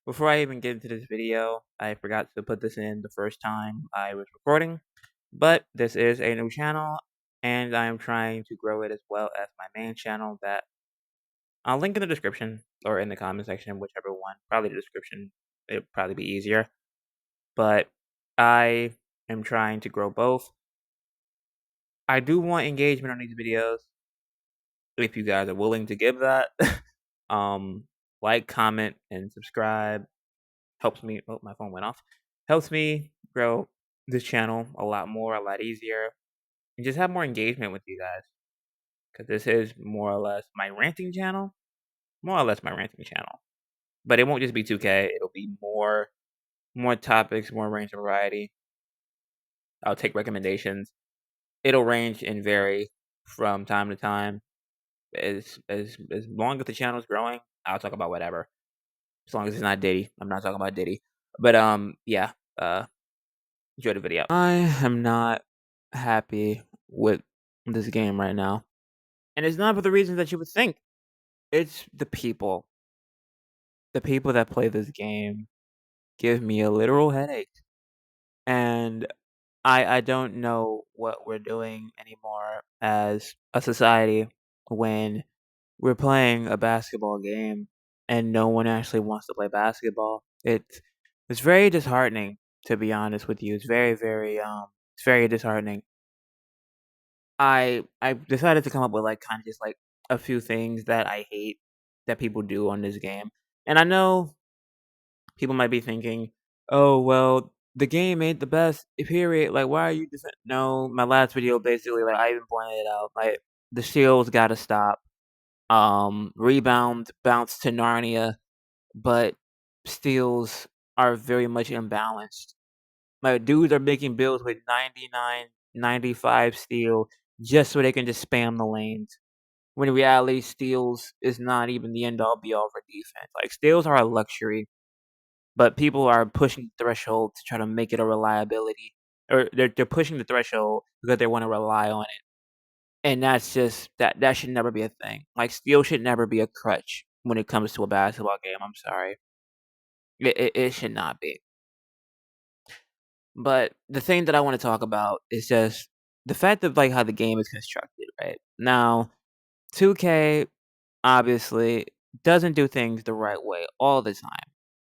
Before I even get into this video, I forgot to put this in the first time I was recording, but this is a new channel, and I am trying to grow it as well as my main channel that I'll link in the description or in the comment section, whichever one. Probably the description. It'd probably be easier. But I am trying to grow both. I do want engagement on these videos if you guys are willing to give that. um, like, comment, and subscribe helps me. Oh, my phone went off. Helps me grow this channel a lot more, a lot easier, and just have more engagement with you guys. Because this is more or less my ranting channel. More or less my ranting channel. But it won't just be 2K. It'll be more topics, more range and variety. I'll take recommendations. It'll range and vary from time to time. As long as the channel's growing, I'll talk about whatever. As long as it's not Diddy. I'm not talking about Diddy. But yeah. Enjoy the video. I am not happy with this game right now. And it's not for the reasons that you would think. It's the people. The people that play this game give me a literal headache. And I don't know what we're doing anymore as a society when we're playing a basketball game and no one actually wants to play basketball. It's very disheartening, to be honest with you. It's very disheartening. I decided to come up with like kind of just like a few things that I hate that people do on this game. And I know people might be thinking, "Oh, well, the game ain't the best, period. Like, why are you defend?" No, my last video basically, like, I even pointed it out. Like, the shields got to stop. Rebound bounce to Narnia, but steals are very much imbalanced. Like, dudes are making builds with 99, 95 steal just so they can just spam the lanes. When in reality, steals is not even the end all be all for defense. Like, steals are a luxury, but people are pushing the threshold to try to make it a reliability. Or they're pushing the threshold because they want to rely on it. And that's just that should never be a thing. Like, steal should never be a crutch when it comes to a basketball game. I'm sorry. It should not be. But the thing that I want to talk about is just the fact of like how the game is constructed, right? Now, 2K obviously doesn't do things the right way all the time.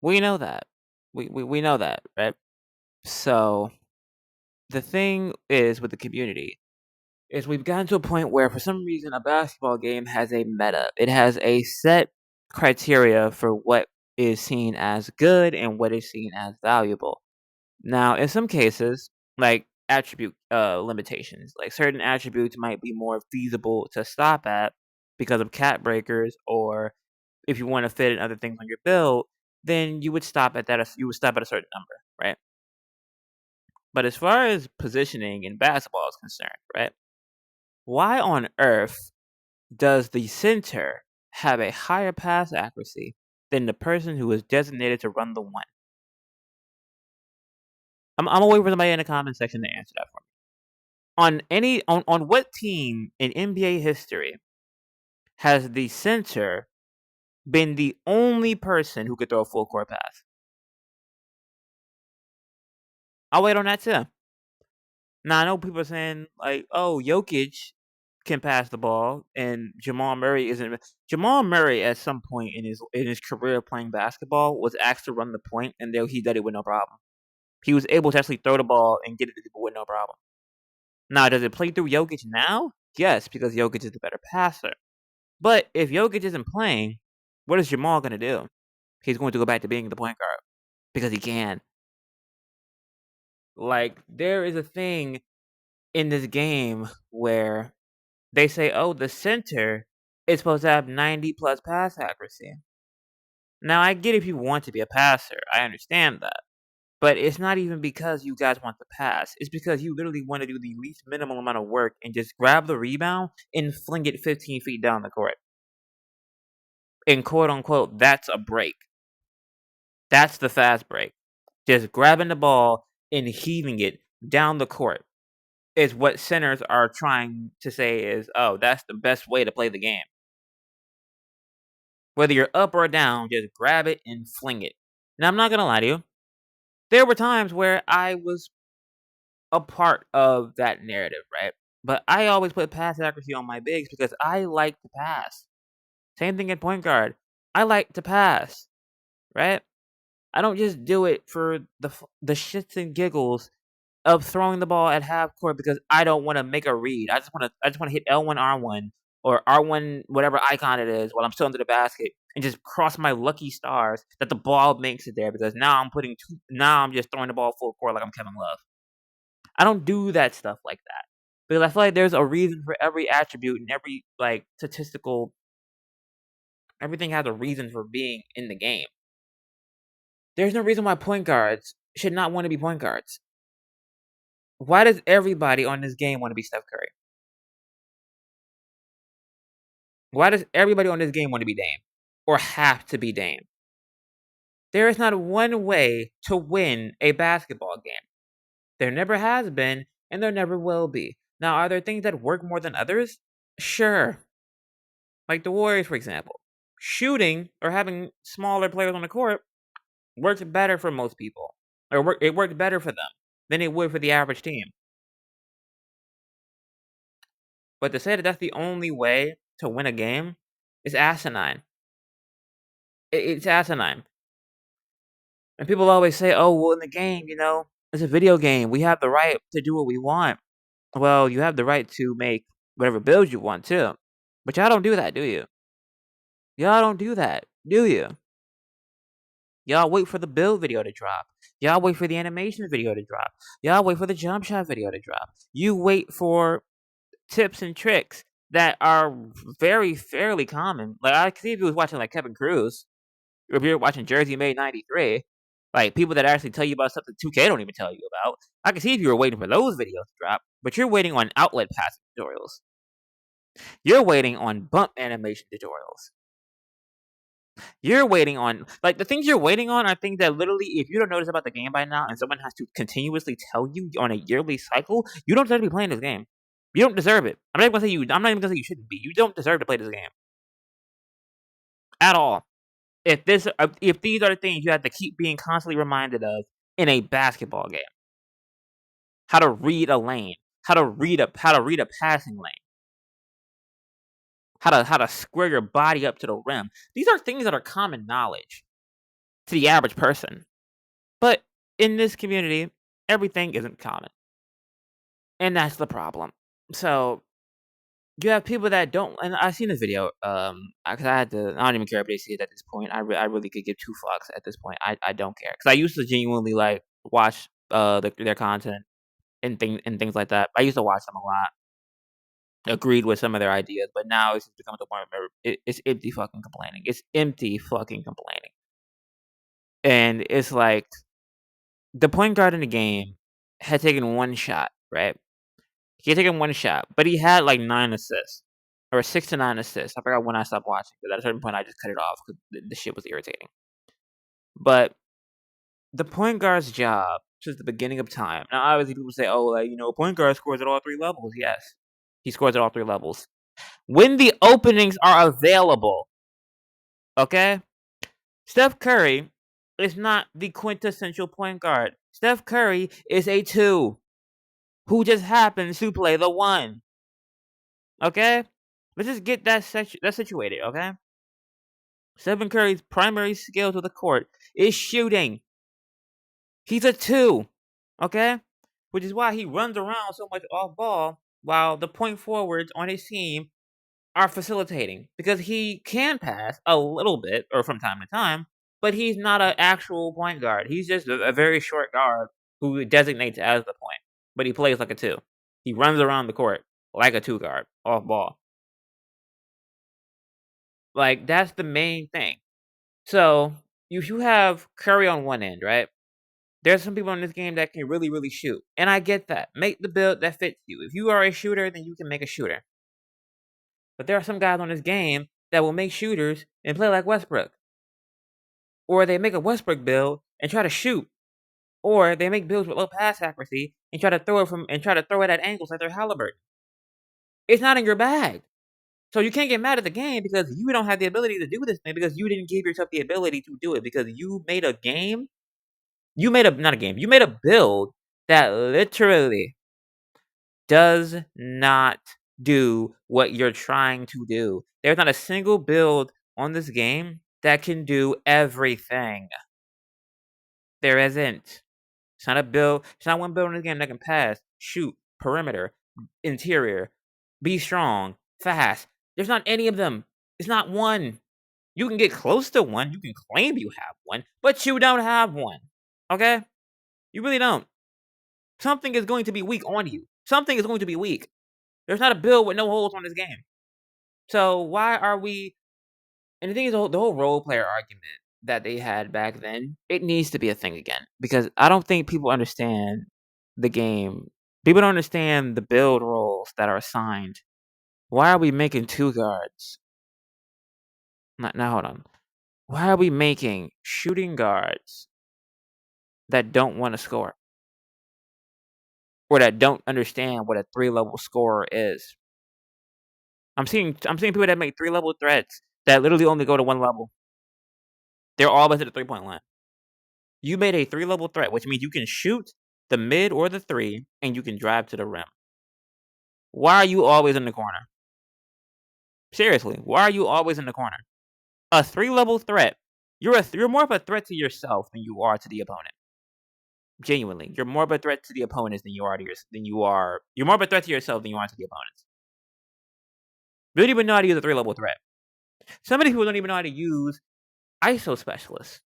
We know that. We know that, right? So the thing is with the community is we've gotten to a point where for some reason a basketball game has a meta. It has a set criteria for what is seen as good and what is seen as valuable. Now, in some cases, like attribute limitations, like certain attributes might be more feasible to stop at because of cap breakers, or if you want to fit in other things on your build, then you would stop at that. You would stop at a certain number, right? But as far as positioning in basketball is concerned, right? Why on earth does the center have a higher pass accuracy than the person who is designated to run the one? I'm gonna wait for somebody in the comment section to answer that for me. On what team in NBA history has the center been the only person who could throw a full court pass? I'll wait on that too. Now I know people are saying like, "Oh, Jokic can pass the ball, and Jamal Murray isn't." Jamal Murray, at some point in his career playing basketball, was asked to run the point, and he did it with no problem. He was able to actually throw the ball and get it to people with no problem. Now, does it play through Jokic now? Yes, because Jokic is the better passer. But if Jokic isn't playing, what is Jamal going to do? He's going to go back to being the point guard because he can. Like, there is a thing in this game where they say, oh, the center is supposed to have 90 plus pass accuracy. Now, I get if you want to be a passer, I understand that. But it's not even because you guys want to pass. It's because you literally want to do the least minimal amount of work and just grab the rebound and fling it 15 feet down the court. And quote unquote, that's a break. That's the fast break. Just grabbing the ball and heaving it down the court is what centers are trying to say is, oh, that's the best way to play the game. Whether you're up or down, just grab it and fling it. Now, I'm not gonna lie to you. There were times where I was a part of that narrative, right? But I always put pass accuracy on my bigs because I like to pass. Same thing at point guard. I like to pass, right? I don't just do it for the shits and giggles of throwing the ball at half court because I don't want to make a read. I just want to hit L1 R1 or R1 whatever icon it is while I'm still under the basket and just cross my lucky stars that the ball makes it there because now I'm just throwing the ball full court like I'm Kevin Love. I don't do that stuff like that because I feel like there's a reason for every attribute and every like statistical everything has a reason for being in the game. There's no reason why point guards should not want to be point guards. Why does everybody on this game want to be Steph Curry? Why does everybody on this game want to be Dame or have to be Dame? There is not one way to win a basketball game. There never has been, and there never will be. Now, are there things that work more than others? Sure. Like the Warriors, for example. Shooting or having smaller players on the court works better for most people. It worked better for them than it would for the average team. But to say that that's the only way to win a game is asinine. It's asinine. And people always say, "Oh, well, in the game, it's a video game. We have the right to do what we want." Well, you have the right to make whatever build you want too. But y'all don't do that, do you? Y'all don't do that, do you? Y'all wait for the build video to drop. Y'all wait for the animation video to drop. Y'all wait for the jump shot video to drop. You wait for tips and tricks that are very fairly common. Like I could see if you was watching like Kevin Cruz, or if you're watching Jersey Made 93, like people that actually tell you about stuff that 2K don't even tell you about. I can see if you were waiting for those videos to drop, but you're waiting on outlet passing tutorials. You're waiting on bump animation tutorials. You're waiting on like the things you're waiting on are things that literally, if you don't notice about the game by now, and someone has to continuously tell you on a yearly cycle, you don't deserve to be playing this game. You don't deserve it. I'm not even gonna say you shouldn't be. You don't deserve to play this game at all. If these are the things you have to keep being constantly reminded of in a basketball game, how to read a lane, how to read a passing lane, how to square your body up to the rim. These are things that are common knowledge to the average person. But in this community, everything isn't common. And that's the problem. So you have people that don't, and I've seen this video, because I don't even care if they see it at this point. I really could give two fucks at this point. I don't care because I used to genuinely like watch their content and things like that. I used to watch them a lot, agreed with some of their ideas, but now it's just become to the point where it's empty fucking complaining. It's empty fucking complaining, and it's like the point guard in the game had taken one shot, right? He had taken one shot, but he had like 9 assists or 6 to 9 assists. I forgot when I stopped watching because at a certain point I just cut it off because the shit was irritating. But the point guard's job since the beginning of time. Now, obviously, people say, "Oh, like point guard scores at all 3 levels." Yes, he scores at all 3 levels when the openings are available. Okay, Steph Curry is not the quintessential point guard. Steph Curry is a 2 who just happens to play the 1. Okay? Let's just get that situated, okay? Stephen Curry's primary skill to the court is shooting. He's a 2, okay? Which is why he runs around so much off ball while the point forwards on his team are facilitating. Because he can pass a little bit, or from time to time, but he's not an actual point guard. He's just a very short guard who designates as the point. But he plays like a 2. He runs around the court like a 2 guard, off ball. Like, that's the main thing. So, if you have Curry on one end, right? There's some people in this game that can really, really shoot. And I get that. Make the build that fits you. If you are a shooter, then you can make a shooter. But there are some guys on this game that will make shooters and play like Westbrook. Or they make a Westbrook build and try to shoot. Or they make builds with low pass accuracy and try to throw it at angles like they're Halliburton. It's not in your bag. So you can't get mad at the game because you don't have the ability to do this thing because you didn't give yourself the ability to do it because you made a game. You made a not a game. You made a build that literally does not do what you're trying to do. There's not a single build on this game that can do everything. There isn't. It's not a build. It's not one build in the game that can pass, shoot, perimeter, interior, be strong, fast. There's not any of them. It's not one. You can get close to one. You can claim you have one, but you don't have one. Okay? You really don't. Something is going to be weak on you. Something is going to be weak. There's not a build with no holes on this game. So why are we? And the thing is, the whole role player argument that they had back then, it needs to be a thing again because I don't think people understand the game. People don't understand the build roles that are assigned. Why are we making two guards? Now hold on. Why are we making shooting guards that don't want to score or that don't understand what a 3-level scorer is? I'm seeing people that make 3-level threats that literally only go to 1 level. They're always at the 3-point line. You made a 3-level threat, which means you can shoot the mid or the 3, and you can drive to the rim. Why are you always in the corner? Seriously, why are you always in the corner? A 3-level threat. You're more of a threat to yourself than you are to the opponent. Genuinely, you're more of a threat to the opponents than you are to You're more of a threat to yourself than you are to the opponents. You don't even know how to use a 3-level threat. Some of these people don't even know how to use ISO specialists.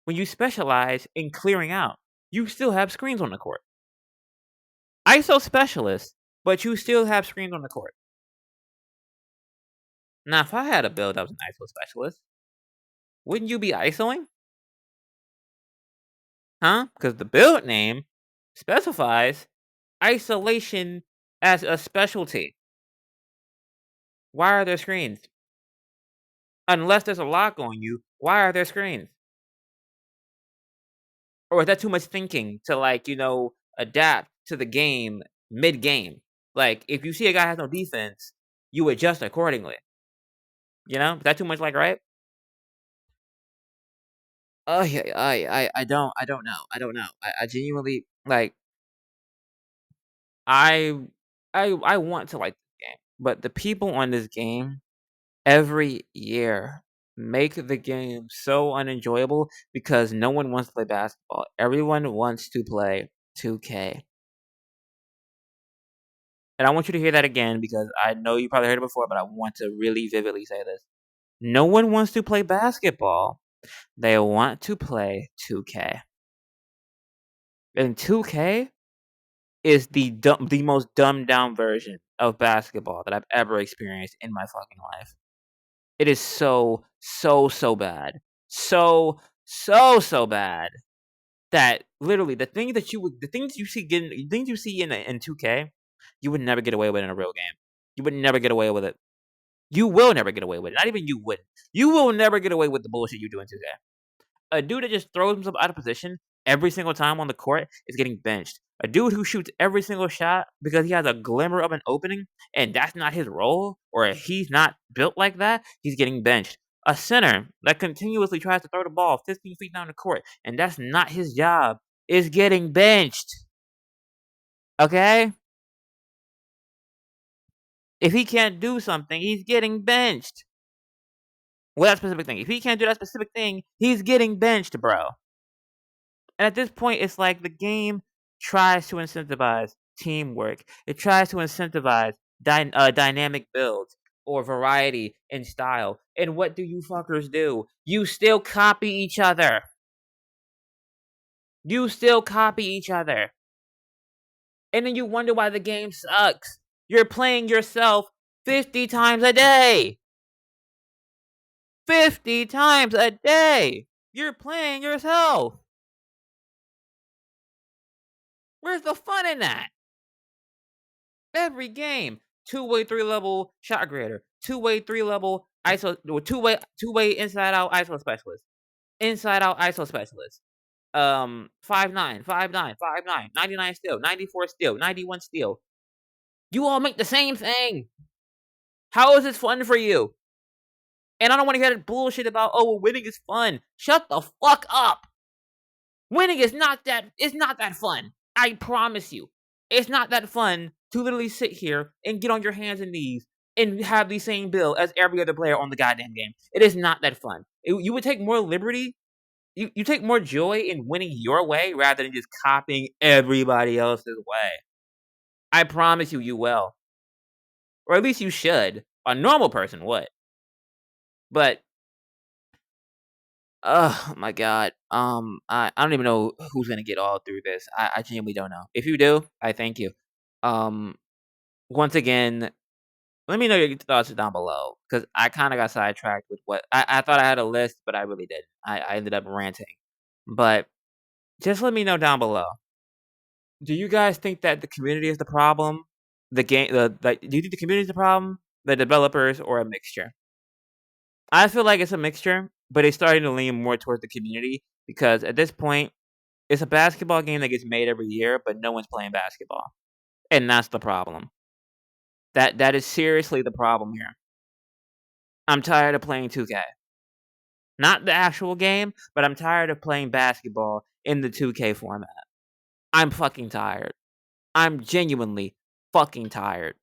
When you specialize in clearing out, you still have screens on the court. ISO specialist, but you still have screens on the court. Now, if I had a build that was an ISO specialist, wouldn't you be ISOing? Huh? Because the build name specifies isolation as a specialty. Why are there screens? Unless there's a lock on you, why are there screens? Or is that too much thinking to, adapt to the game mid-game? Like, if you see a guy has no defense, you adjust accordingly. Is that too much right? Oh, yeah, I don't know. I genuinely, I I want to like this game, but the people on this game every year make the game so unenjoyable because no one wants to play basketball. Everyone wants to play 2K. And I want you to hear that again because I know you probably heard it before, but I want to really vividly say this. No one wants to play basketball. They want to play 2K. And 2K is the most dumbed down version of basketball that I've ever experienced in my fucking life. It is so bad. So bad that literally the things you see in 2K, you would never get away with in a real game. You would never get away with it. You will never get away with it. Not even you wouldn't. You will never get away with the bullshit you do in 2K. A dude that just throws himself out of position every single time on the court is getting benched. A dude who shoots every single shot because he has a glimmer of an opening and that's not his role or he's not built like that, he's getting benched. A center that continuously tries to throw the ball 15 feet down the court and that's not his job is getting benched. Okay? If he can't do something, he's getting benched. Well, that specific thing. If he can't do that specific thing, he's getting benched, bro. And at this point, it's like the game tries to incentivize teamwork. It tries to incentivize dynamic builds or variety in style. And what do you fuckers do? You still copy each other. You still copy each other. And then you wonder why the game sucks. You're playing yourself 50 times a day. 50 times a day. You're playing yourself. Where's the fun in that? Every game, 2-way 3-level shot creator, 2-way 3-level ISO, 2-way inside out ISO specialist, inside out ISO specialist. 5'9", 5'9", 5'9", 99 steal, 94 steal, 91 steal. You all make the same thing. How is this fun for you? And I don't want to hear that bullshit about, oh, well, winning is fun. Shut the fuck up. Winning is not that fun. I promise you. It's not that fun to literally sit here and get on your hands and knees and have the same build as every other player on the goddamn game. It is not that fun. You would take more liberty. You take more joy in winning your way rather than just copying everybody else's way. I promise you, you will. Or at least you should. A normal person would. But oh my god. I don't even know who's gonna get all through this. I genuinely don't know. If you do, I thank you. Um, once again, let me know your thoughts down below because I kind of got sidetracked with what I thought I had a list, but I really didn't. I ended up ranting. But just let me know down below. Do you guys think that the community is the problem? The game, do you think the community is the problem? The developers or a mixture? I feel like it's a mixture, but it's starting to lean more towards the community because at this point, it's a basketball game that gets made every year, but no one's playing basketball, and that's the problem. That is seriously the problem here. I'm tired of playing 2K. Not the actual game, but I'm tired of playing basketball in the 2K format. I'm fucking tired. I'm genuinely fucking tired.